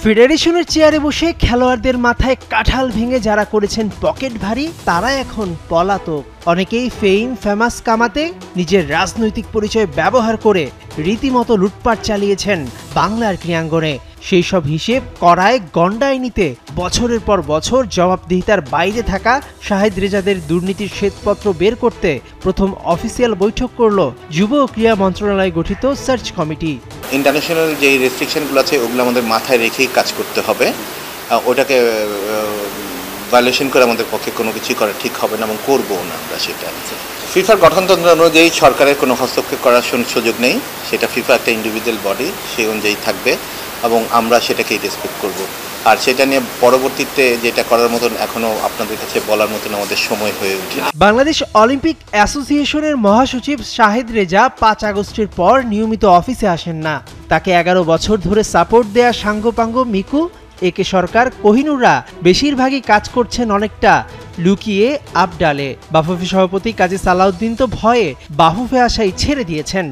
ফেডারেশনের চেয়ারে বসে খেলোয়াড়দের মাথায় কাঁঠাল ভেঙে যারা করেছেন পকেট ভারী তারা এখন পলাতক। অনেকেই ফেমাস কামাতে নিজের রাজনৈতিক পরিচয় ব্যবহার করে রীতিমতো লুটপাট চালিয়েছেন বাংলার ক্রীড়াঙ্গনে। সেই সব হিসেব করায় গণ্ডায় নিতে বছরের পর বছর জবাবদিহিতার বাইরে থাকা শাহেদ রেজাদের দুর্নীতির শ্বেতপত্র বের করতে প্রথম অফিসিয়াল বৈঠক করল যুব ও ক্রীড়া মন্ত্রণালয় গঠিত সার্চ কমিটি। ইন্টারন্যাশনাল যে রেস্ট্রিকশনগুলো আছে ওগুলো আমাদের মাথায় রেখেই কাজ করতে হবে। ওটাকে ভায়োলেশন করে আমাদের পক্ষে কোনো কিছু করা ঠিক হবে না এবং করবও না আমরা সেটা। ফিফার গঠনতন্ত্র অনুযায়ী সরকারের কোনো হস্তক্ষেপ করার সুযোগ নেই। সেটা ফিফা একটা ইন্ডিভিজুয়াল বডি, সেই অনুযায়ী থাকবে এবং আমরা সেটাকেই রেসপেক্ট করব। আর সেটা নিয়ে পরবর্তীতে যেটা করার মতন এখনো আপনাদের কাছে বলার মতন আমাদের সময় হয়ে ওঠে। বাংলাদেশ অলিম্পিক অ্যাসোসিয়েশনের মহাসচিব শাহেদ রেজা 5 আগস্টের পর নিয়মিত অফিসে আসেন না। তাকে 11 বছর ধরে সাপোর্ট দেয়া সাঙ্গপাঙ্গ মিকু, একে সরকার, কোহিনুররা বেশিরভাগই কাজ করছেন অনেকটা লুকিয়ে আবডালে। বাফুফে সভাপতি কাজী সালাউদ্দিন তো ভয়ে বাফুফে আশাই ছেড়ে দিয়েছেন।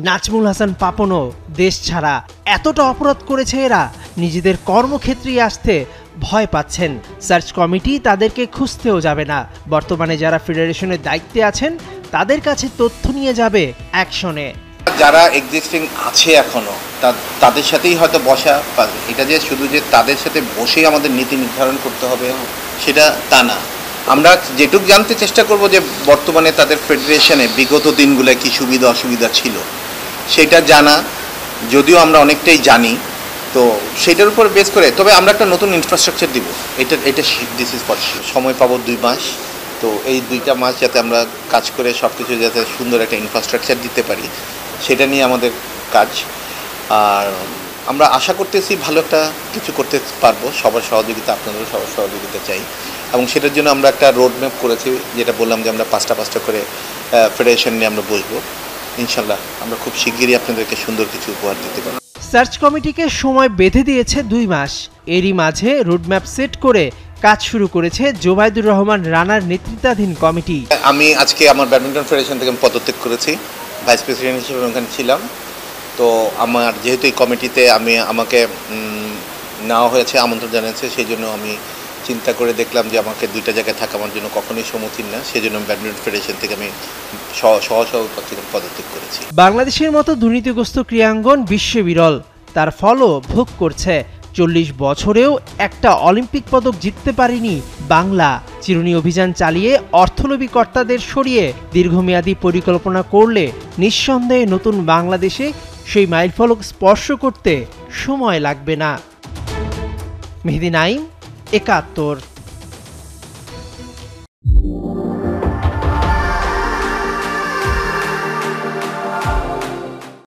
নাজমুল হাসান পাপনও দেশ ছাড়া। এতটা অপরাধ করেছে এরা, নিজেদের কর্মক্ষেত্রেই আসতে ভয় পাচ্ছেন। সার্চ কমিটি তাদেরকে খুঁজতেও যাবে না। বর্তমানে যারা ফেডারেশনের দায়িত্বে আছেন তাদের কাছে তথ্য নিয়ে যাবে অ্যাকশনে। যারা এক্সিস্টিং আছে এখনো তাদের সাথেই হয়তো বসা, এটা যে শুধু যে তাদের সাথে বসেই আমাদের নীতি নির্ধারণ করতে হবে সেটা তা না। আমরা যেটুকু জানতে চেষ্টা করব যে বর্তমানে তাদের ফেডারেশনে বিগত দিনগুলো কি সুবিধা অসুবিধা ছিল সেটা জানা, যদিও আমরা অনেকটাই জানি, তো সেটার উপর বেস করে তবে আমরা একটা নতুন ইনফ্রাস্ট্রাকচার দিব। এটা দিস ইজ ফর সময় পাবো 2 মাস। তো এই 2টা মাস যাতে আমরা কাজ করে সব কিছু যাতে সুন্দর একটা ইনফ্রাস্ট্রাকচার দিতে পারি সেটা নিয়ে আমাদের কাজ। আর আমরা আশা করতেছি ভালো একটা কিছু করতে পারবো। সবার সহযোগিতা, আপনাদেরও সবার সহযোগিতা চাই এবং সেটার জন্য আমরা একটা রোড ম্যাপ করেছি, যেটা বললাম যে আমরা 5টা করে ফেডারেশন নিয়ে আমরা বসবো। ইনশাল্লাহ আমরা খুব শিগগিরই আপনাদেরকে সুন্দর কিছু উপহার দিতে পারবো। সার্চ কমিটিকে সময় বেঁধে দিয়েছে 2 মাস। এরই মাঝে রোডম্যাপ সেট করে কাজ শুরু করেছে জোবাইদুর রহমান রানার নেতৃত্বাধীন কমিটি। আমি আজকে আমার ব্যাডমিন্টন ফেডারেশন থেকে পদত্যাগ করেছি, ভাইস প্রেসিডেন্ট হিসেবে ওখানে ছিলাম। তো আমার যেহেতু এই কমিটিতে আমাকে নেওয়া হয়েছে, আমন্ত্রণ জানিয়েছে, সেই জন্য আমি চিন্তা করে দেখলাম যে আমাকে 2টা জায়গায় থাকা আমার জন্য কখনোই সমীচীন না। সেই জন্য ব্যাডমিন্টন ফেডারেশন থেকে আমি সহসভাপতি থেকে পদত্যাগ করেছি। বাংলাদেশের মতো দুর্নীতিগ্রস্ত ক্রীড়াঙ্গন বিশ্বে বিরল, তার ফলও ভোগ করছে। 40 বছরেও একটা অলিম্পিক পদক জিততে পারেনি বাংলা। চিরুনি অভিযান চালিয়ে অর্থলোভী কর্তাদের সরিয়ে দীর্ঘমেয়াদী পরিকল্পনা করলে নিঃসন্দেহে নতুন বাংলাদেশে সেই মাইলফলক স্পর্শ করতে সময় লাগবে না। মেহেদী নাইম, 71।